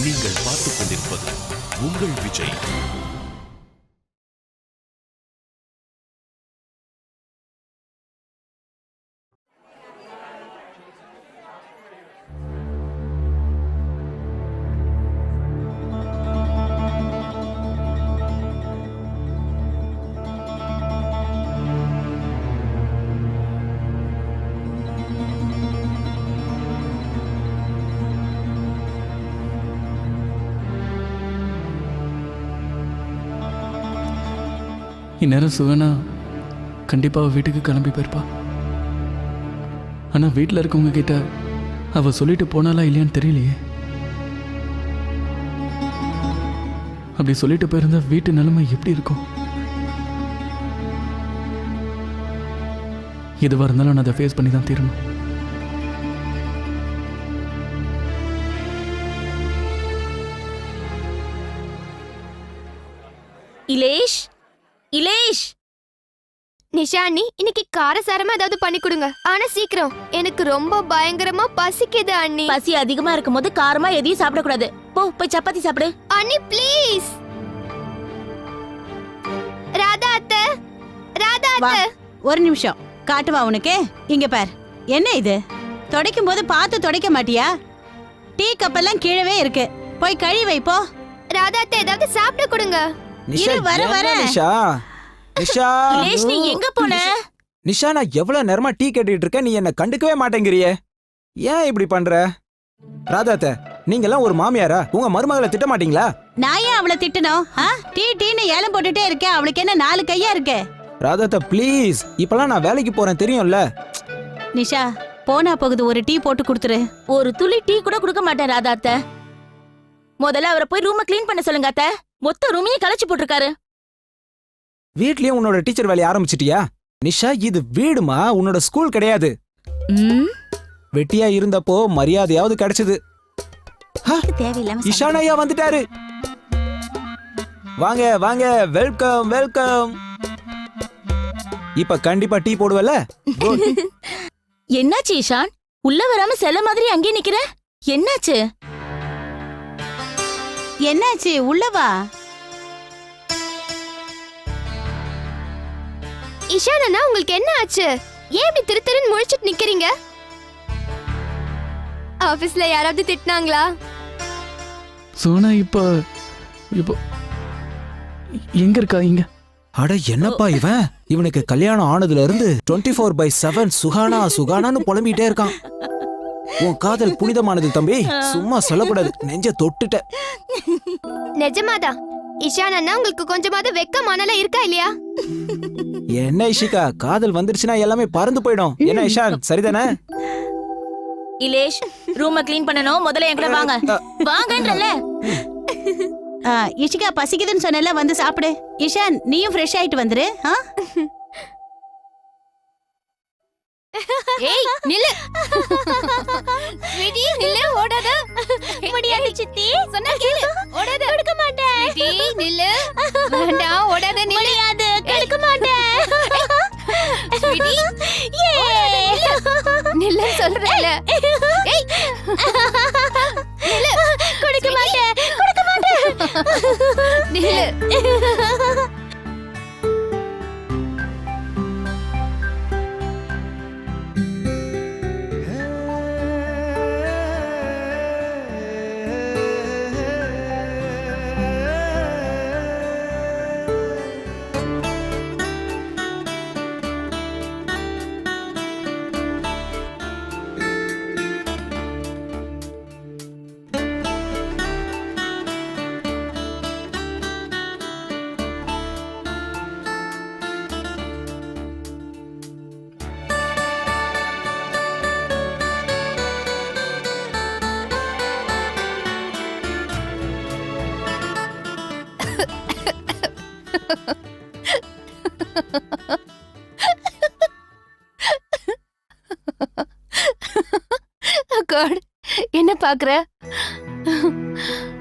நீங்கள் பார்த்துக் கொண்டிருப்பது உங்கள் விஜய். இந்நேரம் சுகனா கண்டிப்பாக வீட்டுக்கு கிளம்பி போயிருப்பா. ஆனால் வீட்டில் இருக்கவங்க கிட்ட அவள் சொல்லிட்டு போனாலா இல்லையான்னு தெரியலையே. அப்படி சொல்லிட்டு போயிருந்தா வீட்டு நிலைமை எப்படி இருக்கும்? எதுவாக இருந்தாலும் நான் அதை ஃபேஸ் பண்ணி தான் தீரணும். இலேஷ், இலேஷ். நிஷானி, இன்னைக்கு காரசாரமா ஏதாவது பண்ணி கொடுங்க. ஆனா சீக்கிரம், எனக்கு ரொம்ப பயங்கரமா பசிக்குது அண்ணி. பசி அதிகமா இருக்கும் போது காரமா எதையும் சாப்பிடக்கூடாது. போய் சப்பாத்தி சாப்பிடு. அண்ணி ப்ளீஸ். ராதா அத்தை, ராதா வா, அத்தை. ஒரு நிமிஷம் காட்டுவா உனக்கு. இங்க பார், என்ன இது? துடைக்கும் போது பார்த்து துடைக்க மாட்டியா? டீ கப்பெல்லாம் கீழவே இருக்கு, போய் கழுவி வைப்போ. ராதா அத்தை, ஏதாவது சாப்பிட கொடுங்க. இரு, வர வர. நிஷா, நிஷா, இலேஷ், நீ எங்க போன? நிஷா, நான் எவ்வளவு நேரமா டீ கேட்டுட்டு இருக்கேன், நீ என்ன கண்டுக்கவே மாட்டேங்கிறியே. ஏன் இப்படி பண்ற? ராதாத்த, நீங்க எல்லாம் ஒரு மாமியாரா? உங்க மருமகளை திட்ட மாட்டீங்களா? நான் ஏன் அவளை திட்டணும்? டீ டீன்னு ஏலம் போட்டுட்டே இருக்கேன், அவளுக்கு என்ன 4 கையா இருக்கு? ராதாத்த ப்ளீஸ், இப்பெல்லாம் நான் வேலைக்கு போறேன் தெரியும்ல. நிஷா, போனா போகுது, ஒரு டீ போட்டு கொடுத்துரு. ஒரு துளி டீ கூட கொடுக்க மாட்டேன் ராதா அத்தை. முதல்ல அவரை போய் ரூமை க்ளீன் பண்ண சொல்லுங்க அத்தை. மொத்த ரூமையே கலைச்சு போட்டிருக்காரு. வீட்லயும் உன்னோட டீச்சர் வேலையை ஆரம்பிச்சிட்டியா? நிஷா, இது வீடுமா, உன்னோட ஸ்கூல் கிடையாது. வெட்டியா இருந்தப்போ மரியாதையாவது கிடைச்சது. தேவையில்லாம இஷானையா வந்துட்டாரு. வாங்க வாங்க, வெல்கம் வெல்கம். இப்ப கண்டிப்பா டீ போடுவல? என்னாச்சு ஈஷான்? உள்ள வராம செல்ல மாதிரி அங்கே நிக்கிற? என்னாச்சு? என்னாச்சு? உள்ளவா. இஷான் அண்ணா, உங்களுக்கு என்ன ஆச்சு? ஏன் இப்படி திரு திருன்னு முழிச்சிட்டு நிக்கிறீங்க? ஆபீஸ்ல யாராவது திட்டினாங்களா? சுகனா இப்போ இப்போ எங்க இருக்கா? இங்க. அட என்னப்பா இவன், இவனுக்கு கல்யாணம் ஆனதுல இருந்து 24/7 சுகானா சுகானான்னு புலம்பிட்டே இருக்கான். உன் காதல் புனிதமானது தம்பி, சும்மா சொல்லக்கூடாது, நெஞ்ச தொட்டுட்ட. நிஜமாதான். இஷான் அண்ணா, உங்களுக்கு கொஞ்சமாவது வெக்கமானல இருக்கா இல்லையா? என்ன இஷிகா, காதல் வந்துருச்சுன்னா எல்லாமே பறந்து போயிடும். என்ன இஷான், சரிதானே? இலேஷ், ரூமை க்ளீன் பண்ணனும். முதல்ல என் கூட வாங்க. வாங்கன்றல. இஷிகா, பசிக்குதுன்னு சொன்னல, வந்து சாப்பிடு. இஷான், நீயும் ஃப்ரெஷ் ஆயிட்டு வந்துரு. ஏய் நில்லு. ஸ்வீட்டி நில்லு, ஓடாத. முடியாது சித்தி. சொன்னா கேளு, ஓடாத. கொடுக்க மாட்டேன். ஸ்வீட்டி நில்லு. வேண்டாம், ஓடாத. நில்லு. முடியாது, கொடுக்க மாட்டேன். ஸ்வீட்டி நில்லு சொல்றேன்ல. ஏய் நில்லு. கொடுக்க மாட்டேன், கொடுக்க மாட்டேன். நில்லு. என்ன பாக்குற?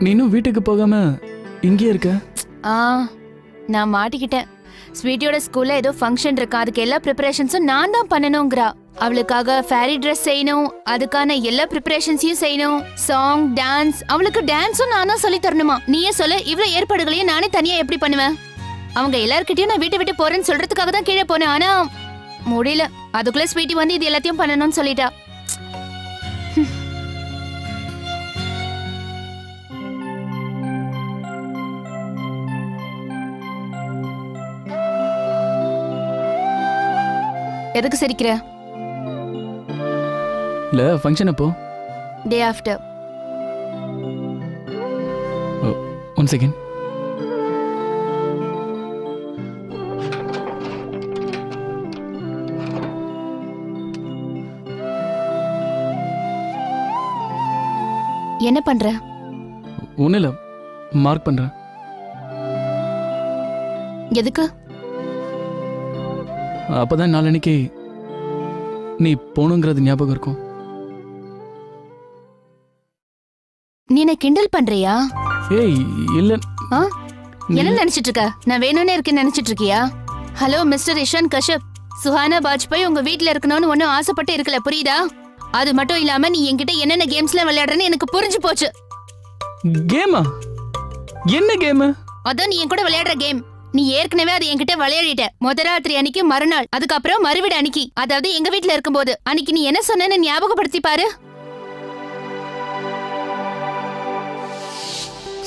நீனும் வீட்டுக்கு போகாம இங்கேயே இருக்க? நான் மாட்டிக்கிட்டேன். ஸ்வீட்டியோட ஸ்கூல்ல ஏதோ ஃபங்க்ஷன் இருக்கா, அதுக்கு எல்லா ப்ரிப்பரேஷன்ஸும் நான் தான் பண்ணணுங்கிறா. அவளுக்காக ஃபேரி ட்ரெஸ் செய்யணும், அதுக்கான எல்லா ப்ரிப்பரேஷன்ஸையும் செய்யணும், சாங் டான்ஸ், அவளுக்கு டான்ஸும் நான் தான் சொல்லி தரணுமா? நீயே சொல்லு, இவ்வளவு ஏற்பாடுகளையும் நானே தனியா எப்படி பண்ணுவேன்? அவங்க எல்லார்கிட்டயும் நான் வீட்டை விட்டு போறேன்னு சொல்றதுக்காக தான் கீழே போனேன், ஆனா முடியல. அதுக்குள்ள ஸ்வீட்டி வந்து இது எல்லாத்தையும் பண்ணணும்னு சொல்லிட்டா. எதுக்கு சிரிக்கிற? இல்லை ஃபங்க்ஷன் அப்போ டே ஆஃப்டர். One second. என்ன பண்ற? ஒன்றும் இல்லை, மார்க் பண்ணுறேன். எதுக்கு? அப்போதான் நாளன்னைக்கு நீ போகணுங்கிறது ஞாபகம் இருக்கும். நீ என்ன கிண்டல் பண்றியா? ஏய் இல்லை. ஆ? என்ன நினைச்சிட்டு இருக்க? நான் வேணும்னே இருக்கேன்னு நினைச்சிட்டு இருக்கியா? ஹலோ மிஸ்டர் இஷான் கஷ்யப், சுஹானா பாஜ்பாய் உங்க வீட்ல இருக்கணும்னு ஒன்னும் ஆசைப்பட்டு இருக்கல, புரியுதா? அது மட்டும் இல்லாம நீ என்கிட்ட என்னென்ன கேம்ஸ்ல விளையாடுறன்னு எனக்கு புரிஞ்சு போச்சு. கேமா? என்ன கேமு? அதான் நீ என் கூட விளையாடுற கேம். நீ ஏற்கனவே அதை என்கிட்ட விளையாடிட்ட. முத ராத்திரி அன்னைக்கு, மறுநாள், அதுக்கப்புறம் மறுவிட அன்னைக்கு, அதாவது எங்க வீட்ல இருக்கும்போது. அன்னைக்கு நீ என்ன சொன்னேன்னு ஞாபகப்படுத்தி பாரு.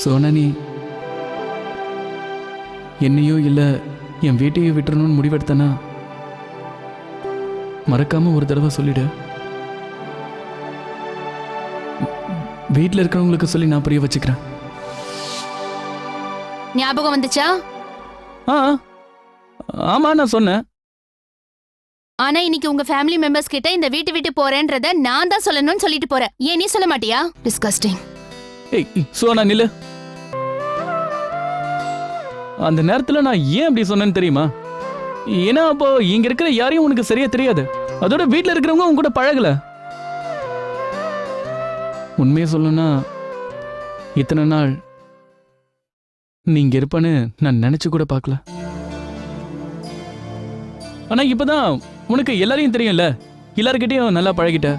சோனா, நீ என்னையோ இல்லை என் வீட்டையோ விட்டுறணும்னு முடிவெடுத்தனா மறக்காம ஒரு தடவை சொல்லிடு. வீட்டில் இருக்கிறவங்களுக்கு சொல்லி நான் புரிய வச்சுக்கிறேன். ஞாபகம் வந்துச்சா? ஆ ஆமா, நான் சொன்னேன். ஆனா இன்னைக்கு உங்க ஃபேமிலி மெம்பர்ஸ் கிட்ட இந்த வீட்டு விட்டு போறேன்றத நான் தான் சொல்லணும்னு சொல்லிட்டு போறேன். ஏன் நீ சொல்ல மாட்டியா? டிஸ்கஸ்டிங். ஏய் சோனா நில்லு. அந்த நேரத்தில் நான் ஏன் அப்படி சொன்னேன்னு தெரியுமா? ஏன்னா அப்போ இங்க இருக்கிற யாரையும் உனக்கு சரியா தெரியாது. அதோட வீட்டில் இருக்கிறவங்க உங்க கூட பழகல. உண்மையை சொல்லணும்னா இத்தனை நாள் நீங்க இருப்பேன்னு நான் நினைச்சு கூட பார்க்கல. ஆனா இப்பதான் உனக்கு எல்லாரையும் தெரியும்ல, எல்லார்கிட்டையும் நல்லா பழகிட்ட.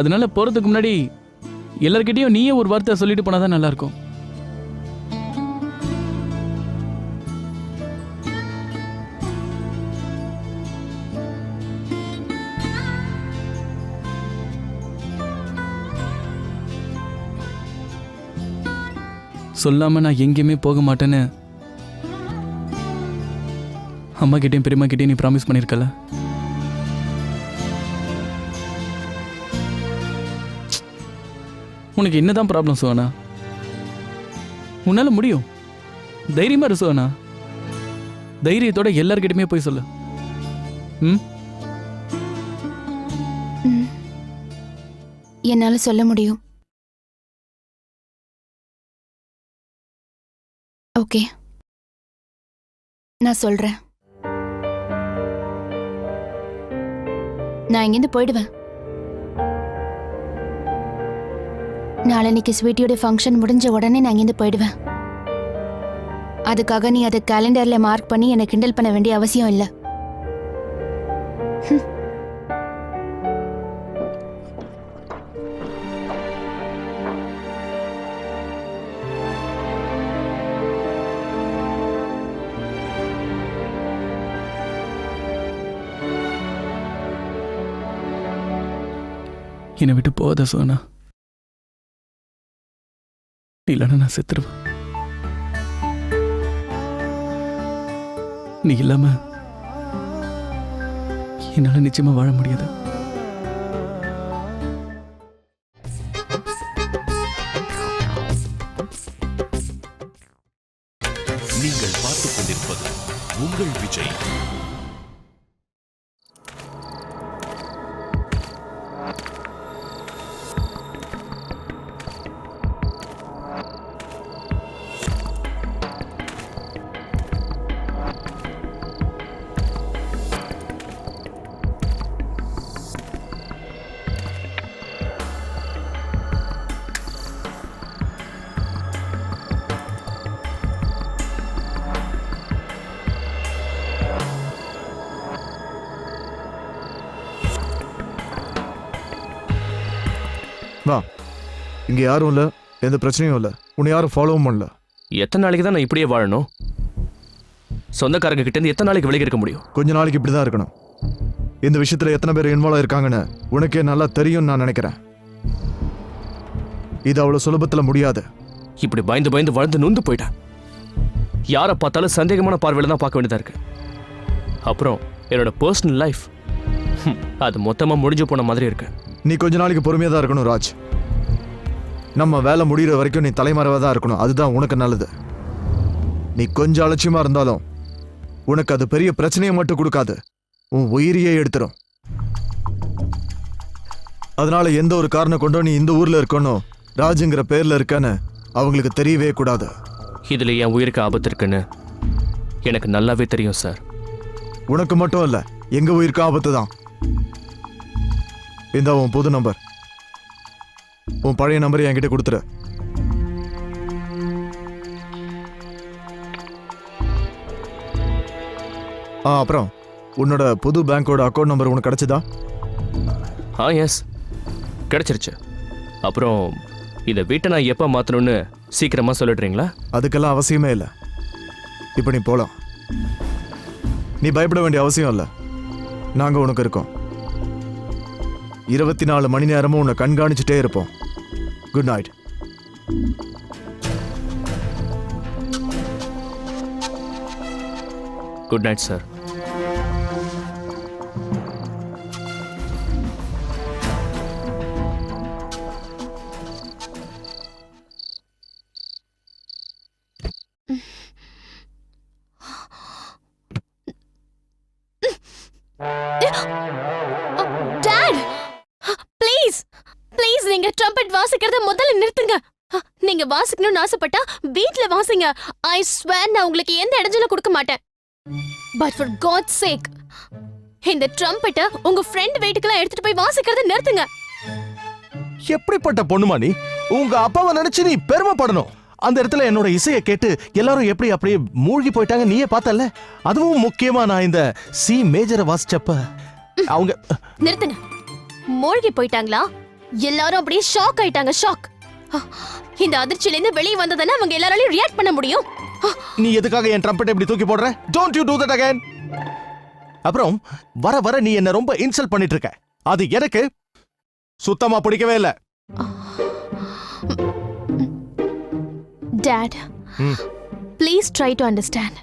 அதனால போறதுக்கு முன்னாடி எல்லார்கிட்டையும் நீயே ஒரு வார்த்தை சொல்லிட்டு போனாதான் நல்லா இருக்கும். சொல்லாம நான் எங்கேயுமே போக மாட்டேன்னு அம்மா கிட்டேயும் பெரியம்மா கிட்டேயும் நீ ப்ராமிஸ் பண்ணியிருக்கல. உனக்கு என்னதான் ப்ராப்ளம் சோனா? உன்னால முடியும். தைரியமா இரு சோனா. தைரியத்தோட எல்லார்கிட்டயுமே போய் சொல்லு. என்னால சொல்ல முடியும். ஓகே, நான் சொல்றேன். நான் இங்கிருந்து போயிடுவேன். நாளைக்கு ஸ்வீட்டியோட ஃபங்க்ஷன் முடிஞ்ச உடனே நான் இங்கிருந்து போயிடுவேன். அதுக்காக நீ அதை கேலண்டர்ல மார்க் பண்ணி என்னை கிண்டல் பண்ண வேண்டிய அவசியம் இல்லை. என்னை விட்டு போகாத சோனா, இல்லைன்னா நான் செத்துருவேன். நீ இல்லாம என்னால நிச்சயமா வாழ முடியாது. நீங்கள் பார்த்துக் கொண்டிருப்பது உங்கள் விஜய். இங்க யாரும் இல்ல, எந்த பிரச்சனையும் இல்ல, உன்னை யாரும் ஃபாலோவும் பண்ணல. எத்தனை நாளைக்கு தான் நான் இப்படியே வாழணும்? சொந்தக்காரங்க கிட்ட இருந்து எத்தனை நாளைக்கு விலகி இருக்க முடியும்? கொஞ்ச நாளைக்கு இப்படிதான் இருக்கணும். இந்த விஷயத்துல எத்தனை பேர் இன்வால்வ் இருக்காங்கன்னு உனக்கே நல்லா தெரியும்னு நான் நினைக்கிறேன். இது அவ்வளவு சுலபத்துல முடியாது. இப்படி பயந்து பயந்து வளர்ந்து நொந்து போயிட்டேன். யாரை பார்த்தாலும் சந்தேகமான பார்வையில தான் பார்க்க வேண்டியதா இருக்கு. அப்புறம் என்னோட பர்சனல் லைஃப் அது மொத்தமா முடிஞ்சு போன மாதிரி இருக்கு. நீ கொஞ்ச நாளைக்கு பொறுமையா தான் இருக்கணும் ராஜ். நம்ம வேலை முடிகிற வரைக்கும் நீ தலைமறைவா தான் இருக்கணும். அதுதான் உனக்கு நல்லது. நீ கொஞ்சம் அலட்சியமா இருந்தாலும் உனக்கு அது பெரிய பிரச்சனையை மட்டும் கொடுக்காது, உன் உயிரியே எடுத்துரும். அதனால எந்த ஒரு காரணம் கொண்டோ நீ இந்த ஊர்ல இருக்கணும், ராஜுங்கிற பேர்ல இருக்கன்னு அவங்களுக்கு தெரியவே கூடாது. இதுல என் உயிருக்கு ஆபத்து இருக்குன்னு எனக்கு நல்லாவே தெரியும் சார். உனக்கு மட்டும் இல்ல, எங்க உயிருக்கு ஆபத்து தான். இந்த உன் புது நம்பர், உன் பழைய நம்பரை என்கிட்ட கொடுத்துரு. அப்புறம் உன்னோட புது பேங்கோட அக்கௌண்ட் நம்பர் உனக்கு கிடைச்சதா? எஸ், கிடைச்சிருச்சு. அப்புறம் இந்த வீட்டை நான் எப்போ மாற்றணும்னு சீக்கிரமா சொல்லிடுறீங்களா? அதுக்கெல்லாம் அவசியமே இல்லை. இப்போ நீ போலாம். நீ பயப்பட வேண்டிய அவசியம் இல்லை, நாங்க உனக்கு இருக்கோம். 24 மணி நேரமும் உன்னை கண்காணிச்சுட்டே இருப்போம். Good night. Good night sir. Dot, please please நீங்க ட்ரம்பட் வாசிக்கிறத முதல்ல நிறுத்துங்க. நீங்க வாசிக்கணும்னு ஆசைப்பட்டா வீட்ல வாசிங்க. ஐ ஸ்வேர் நான் உங்களுக்கு எந்த இடைஞ்சலும் கொடுக்க மாட்டேன். பட் ஃபார் காட்ஸ் சேக் இந்த ட்ரம்பட்ட உங்க ஃப்ரெண்ட் வீட்டுக்குலாம் எடுத்துட்டு போய் வாசிக்கிறத நிறுத்துங்க. எப்படிப்பட்ட பொண்ணுமா நீ? உங்க அப்பாவை நினைச்சு நீ பெருமைப்படணும். அந்த இடத்துல என்னோட இசையை கேட்டு எல்லாரும் எப்படி அப்படியே மூழ்கி போயிட்டாங்க, நீயே பார்த்தல. அதுவும் முக்கியமா நான் இந்த சி மேஜரை வாசிச்சப்ப அவங்க நிறுத்துங்க. மூழ்கி போயிட்டாங்களா? எல்லாரும் அப்படியே ஷாக் ஆயிட்டாங்க. ஷாக். இந்த அதிர்ச்சியில இருந்து வெளியே வந்ததானே அவங்க எல்லாராலையும் ரியாக்ட் பண்ண முடியும். நீ எதுக்காக என் ட்ரம்பெட் இப்படி தூக்கி போடுற? Don't you to that again. அப்புறம் வர வர நீ என்ன ரொம்ப இன்சல்ட் பண்ணிட்டு இருக்க. அது எனக்கு சுத்தமா பிடிக்கவே இல்ல. Dot, please try to understand.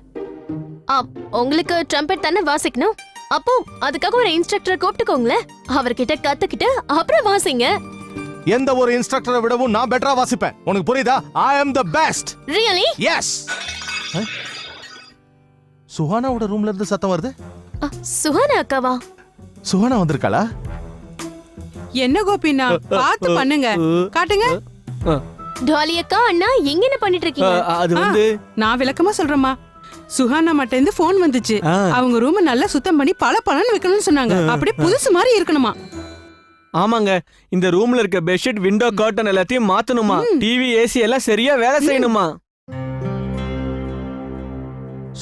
உங்களுக்கு ட்ரம்பெட் தானே வாசிக்கணும். அப்போ அதுக்காக ஒரு இன்ஸ்ட்ரக்டரை கூப்பிட்டுக்கோங்களேன். அவர்கிட்ட கத்துக்கிட்டு அப்புறம் வாசிங்க. எந்த ஒரு இன்ஸ்ட்ரக்டரை விடவும் நான் பெட்டரா வாசிப்பேன். உனக்கு புரியுதா? ஐ அம் தி பெஸ்ட். ரியலி? எஸ். சுஹானாவோட ரூம்ல இருந்து சத்தம் வருது. சுஹானா அக்காவா? சுஹானா வந்திருக்காளா? என்ன கோபினா, பார்த்து பண்ணுங்க. காட்டுங்க. டாலி அக்கா, அண்ணா எங்க என்ன பண்ணிட்டு இருக்கீங்க? அது வந்து நான் விளக்கமா சொல்றேம்மா. சுஹானா மட்டும் இருந்து போன் வந்துச்சு. அவங்க ரூம் நல்லா சுத்தம் பண்ணி பளபளன்னு வைக்கணும்னு சொன்னாங்க. அப்படியே புதுசு மாதிரி இருக்கணுமா. ஆமாங்க, இந்த ரூம்ல இருக்க பெட்ஷீட், விண்டோ கர்டன் எல்லாத்தையும் மாத்தணுமா. டிவி, ஏசி எல்லாம் சரியா வேலை செய்யணுமா.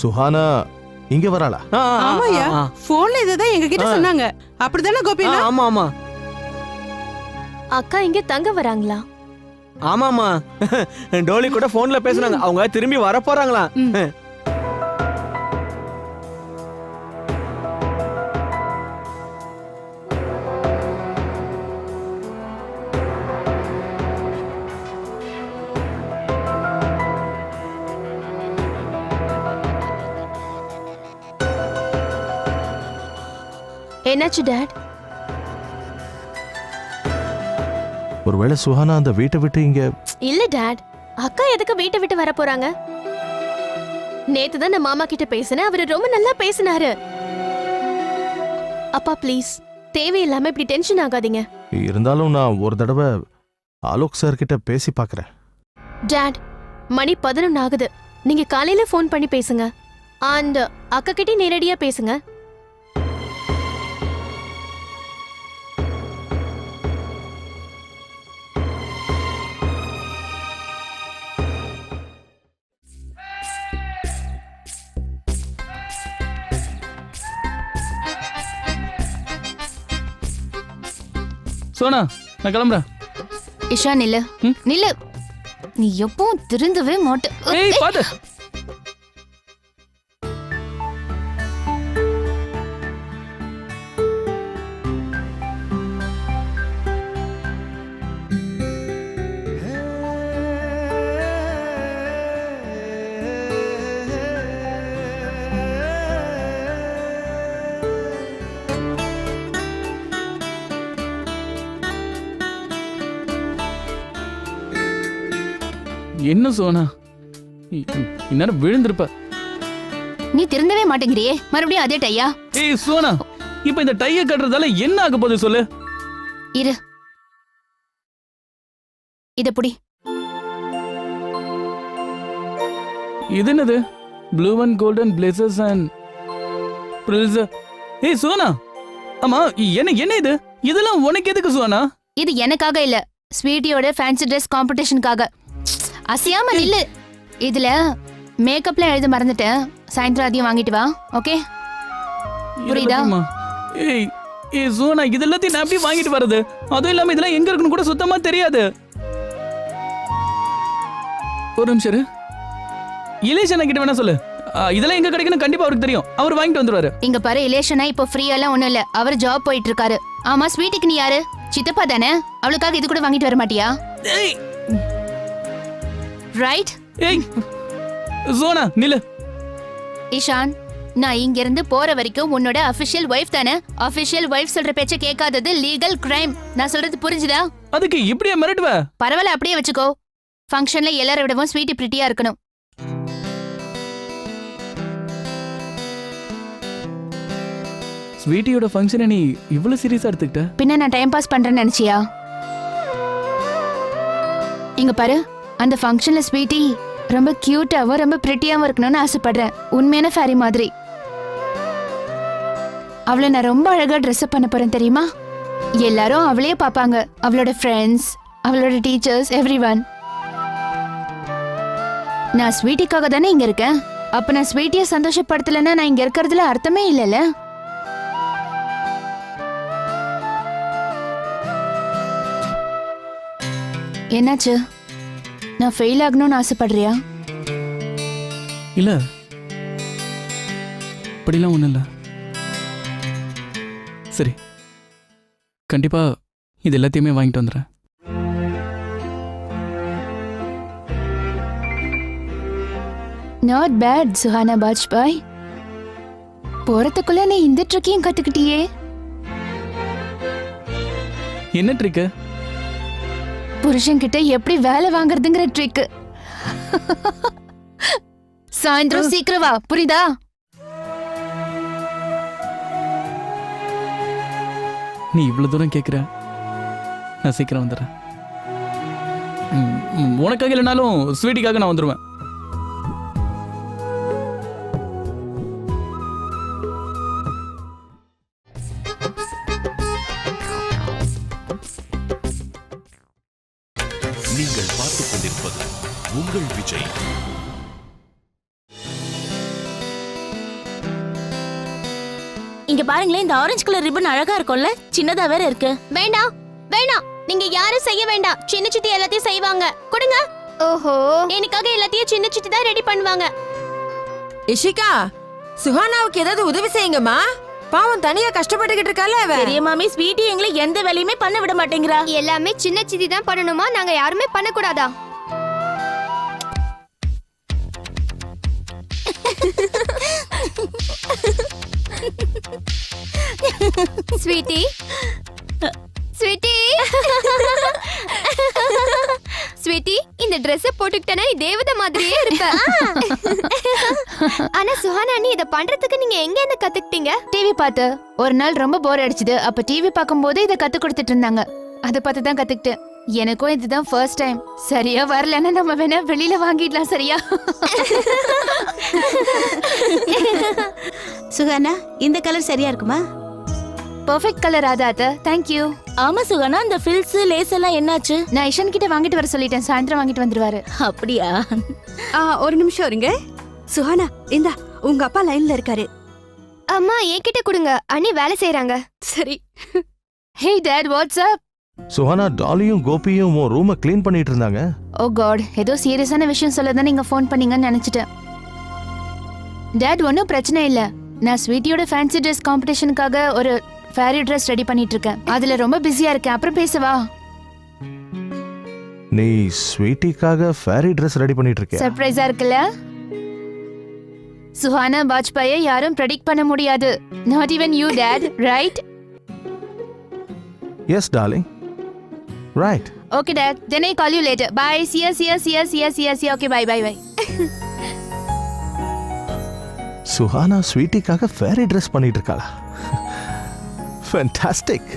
சுஹானா இங்க வராளா? ஆமாயா, போன்ல இததான் எங்க கிட்ட சொன்னாங்க. அப்படிதானே கோபினா? ஆமா ஆமா அக்கா இங்க தங்க வராங்களா? ஆமாமா, டோலி கூட போன்ல பேசுனாங்க. அவங்க திரும்பி வர போறாங்களா. என்னாச்சு டாட்? ஒருவேளை சுஹானா அந்த வீட்டை விட்டு இங்க... இல்ல டாட், அக்கா எதுக்கு வீட்டை விட்டு வர போறாங்க? நேத்து தான் நான் மாமா கிட்ட பேசினேன். அவரு ரொம்ப நல்லா பேசினாரு. அப்பா ப்ளீஸ், தேவையில்லாம இப்படி டென்ஷன் ஆகாதீங்க. இருந்தாலும் நான் ஒரு தடவை ஆலோக் சார் கிட்ட பேசி பார்க்கறேன். டாட், மணி 11 ஆகுது. நீங்க காலையில ஃபோன் பண்ணி பேசுங்க. அண்ட் அக்கா கிட்ட நேரடியா பேசுங்க. சோனா, நான் கிளம்புறேன். இஷா நில்லு நில்லு. நீ எப்பவும் திருந்தவே மாட்ட. ஏய் பாத்து. என்ன சோனா, இந்நேரம் விழுந்திருப்ப. நீ திருந்தவே மாட்டேங்கிறியே, மறுபடியும் அதே டையா? ஏய் சோனா, இப்ப இந்த டைய கட்டுறதால என்ன ஆக போகுது சொல்லு. இரு, இத புடி. இது என்னது? Blue and golden blazes and frills. ஏய் சோனா, ஆமா என்ன என்ன இது? இதெல்லாம் உனக்கு எதுக்கு சோனா? இது எனக்காக இல்ல, ஸ்வீட்டியோட ஃபேன்சி ட்ரெஸ் காம்படிஷனுக்காக. அசையாம நில்லு. இதுல மேக்கப்ல எழுத மறந்துட்டேன், சாயந்தரம் அதையும் வாங்கிட்டு வா. ஓகே, புரியுதா? ஏய் ஏய் சோனா, இதெல்லாத்தையும் நான் எப்படி வாங்கிட்டு வர்றது? அதுவும் இல்லாம இதெல்லாம் எங்க இருக்குன்னு கூட சுத்தமா தெரியாது. ஒரு நிமிஷம் இரு. இலேஷன் கிட்ட வேணா சொல்லு, இதெல்லாம் எங்க கிடைக்குன்னு கண்டிப்பா அவருக்கு தெரியும், அவர் வாங்கிட்டு வந்துருவாரு. இங்க பாரு, இலேஷனா இப்போ ஃப்ரீயெல்லாம் ஒண்ணும் இல்ல, அவர் ஜாப் போயிட்டு இருக்காரு. ஆமா, ஸ்வீட்டிக்கு நீ யாரு? சித்தப்பா தானே? அவளுக்காக இது கூட வாங்கிட்டு வர மாட்டியா? ரைட்? ஏய் சோனா நில்லு. இஷான், நான் இங்க இருந்து போற வரைக்கும் உன்னோட அபிஷியல் வைஃப் தானே? அபிஷியல் வைஃப் சொல்ற பேச்ச கேட்காதது லீகல் கிரைம். நான் சொல்றது புரிஞ்சுதா? அதுக்கு இப்படியே மிரட்டுவ? பரவாயில்ல, அப்படியே வச்சுக்கோ. ஃபங்க்ஷன்ல எல்லாரை விடவும் ஸ்வீட்டி பிரிட்டியா இருக்கணும். ஸ்வீட்டியோட ஃபங்க்ஷனை நீ இவ்வளவு சீரியஸா எடுத்துக்கிட்ட? பின்ன நான் டைம் பாஸ் பண்றேன்னு நினைச்சியா? இங்க பாரு, அந்த ஃபங்க்ஷன்ல ஸ்வீட்டி ரொம்ப கியூட்டாவும் ரொம்ப பிரிட்டியாவும் இருக்கணும்னு ஆசைப்படுறேன், உண்மையான ஃபேரி மாதிரி. அவளை நான் ரொம்ப அழகா ட்ரெஸ் பண்ண போறேன் தெரியுமா? எல்லாரும் அவளையே பாப்பாங்க, அவளோட ஃப்ரெண்ட்ஸ், அவளோட டீச்சர்ஸ், எவ்ரிவன். நான் ஸ்வீட்டிக்காக தானே இங்க இருக்கேன். அப்ப நான் ஸ்வீட்டியை சந்தோஷப்படுத்தலைன்னா நான் இங்க இருக்கிறதுல அர்த்தமே இல்லைல்ல. என்னாச்சு? நான் ஃபெயில் ஆகணும்னு ஆசைப்படுறியா? இல்ல, அப்படிலாம் ஒண்ணும் இல்ல. சரி, கண்டிப்பா இது எல்லாத்தையுமே வாங்கிட்டு வந்துடுறேன். Not bad Suhana Bajpai. போறதுக்குள்ள நீ இந்த ட்ரிக்கையும் கத்துக்கிட்டியே. என்ன ட்ரிக்கு? புருஷன் கிட்ட எப்படி வேலை வாங்குறதுங்கிற ட்ரிக். சாயந்தரம் சீக்கிரம் வா, புரியுதா? நீ இவ்வளவு தூரம் கேக்குற, நான் சீக்கிரம் வந்துடுறேன். உனக்காக இல்லைனாலும் ஸ்வீட்டிக்காக நான் வந்துடுவேன். நீங்கள் பார்த்துக் கொண்டிருப்பது உங்கள் விஜய். இங்க பாருங்களேன், இந்த ஆரஞ்சு கலர் ரிப்பன் அழகா இருக்கும்ல, சின்னதா வேற இருக்கு. வேண்டாம் வேண்டாம், நீங்க யாரும் செய்ய வேண்டாம். சின்ன சித்தி எல்லாத்தையும் செய்வாங்க, கொடுங்க. ஓஹோ, எனக்காக எல்லாத்தையும் சின்ன சித்தி தான் ரெடி பண்ணுவாங்க. இஷிகா, சுஹானாவுக்கு ஏதாவது உதவி செய்யுங்கம்மா. பாவம் தனியா கஷ்டப்பட்டுக்கிட்டு இருக்கால அவ. பெரிய மாமி, ஸ்வீட்டி எங்களை எந்த வேலையுமே பண்ண விட மாட்டேங்கிறா. எல்லாமே சின்ன சித்தி தான் பண்ணணுமா? நாங்க யாருமே பண்ண கூடாதா? ஸ்வீட்டி, ஸ்வீட்டி, ஸ்வீட்டி, இந்த Dress போட்டுக்கிட்டனா நீ தேவதை மாதிரியே இருப்ப. ஆனா சுஹானா, நீ இத பண்றதுக்கு நீங்க எங்க இருந்து கத்துக்கிட்டீங்க? டிவி பார்த்து. ஒரு நாள் ரொம்ப போர் அடிச்சுது, அப்ப டிவி பார்க்கும்போது இதை கத்து கொடுத்துட்டு இருந்தாங்க, அதை பார்த்து தான் கத்துக்கிட்டேன். எனக்கும் இதுதான் ஃபர்ஸ்ட் டைம். சரியா வரலன்னா நம்ம வேணா வெளியில வாங்கிடலாம், சரியா? சுகானா, இந்த கலர் சரியா இருக்குமா? பெர்ஃபெக்ட் கலர் ஆதாத்த. Thank you. ஆமா சுகானா, அந்த ஃபில்ஸ் லேஸ் எல்லாம் என்னாச்சு? நான் இஷன் கிட்ட வாங்கிட்டு வர சொல்லிட்டேன், சாயந்தரம் வாங்கிட்டு வந்துருவாரு. அப்படியா? ஒரு நிமிஷம் இருங்க. சுஹானா, இந்தா உங்க அப்பா லைன்ல இருக்காரு. அம்மா என்கிட்ட கொடுங்க, அண்ணி வேலை செய்யறாங்க. சரி. ஹே டாட், வாட்ஸ் அப்? சுஹானா டாலியும் கோபியும் உன் ரூமை க்ளீன் பண்ணிட்டு இருந்தாங்க. ஓ காட், ஏதோ சீரியஸான விஷயம் சொல்ல தான் நீங்க ஃபோன் பண்ணீங்கன்னு நினைச்சிட்டேன். டாட், ஒன்றும் பிரச்சனை இல்ல. நான் ஸ்வீட்டியோட ஃபேன்சி ட்ரெஸ் காம்படிஷனுக்காக ஒரு ஃபேரி ட்ரெஸ் ரெடி பண்ணிட்டு இருக்கேன். அதுல ரொம்ப பிஸியா இருக்கேன். அப்புறம் பேசவா? நீ ஸ்வீட்டிக்காக ஃபேரி ட்ரெஸ் ரெடி பண்ணிட்டு இருக்கியா? சர்ப்ரைஸா இருக்குல்ல? சுஹானா வாஜ்பாயை யாரும் ப்ரெடிக்ட் பண்ண முடியாது. Not even you dad, right? Yes darling, right. Okay dad, then I call you later. Bye. See ya. Okay, bye. Suhana ஸ்வீட்டிக்காக ஃபேரி ட்ரெஸ் பண்ணிட்டு இருக்காளா? Fantastic.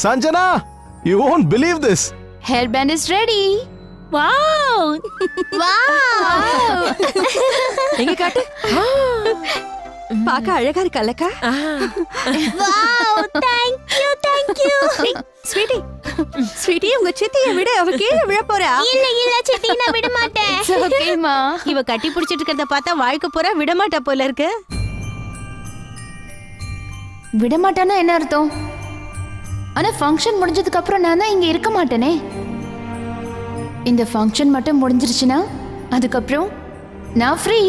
Sanjana, you won't believe this. Hairband is ready. Wow எங்க காட்டு. பாக்க அழகா இருக்கல்லக்கா. Wow thank you sweetie உங்க சித்தியை விட அவ கீழே விழ போறா. இல்ல சித்தி, நான் விட மாட்டேன். It's okay ma. இவ கட்டி பிடிச்சிட்டு இருக்கிறத பார்த்தா வாழ்க்கை பூரா விடமாட்டா போல இருக்கு. விட மாட்டானா என்ன அர்த்தம்? ஆனா ஃபங்க்ஷன் முடிஞ்சதுக்கு அப்புறம் நான் தான் இங்க இருக்க மாட்டேனே. இந்த ஃபங்க்ஷன் மட்டும் முடிஞ்சிருச்சுன்னா அதுக்கப்புறம் நான் ஃப்ரீ.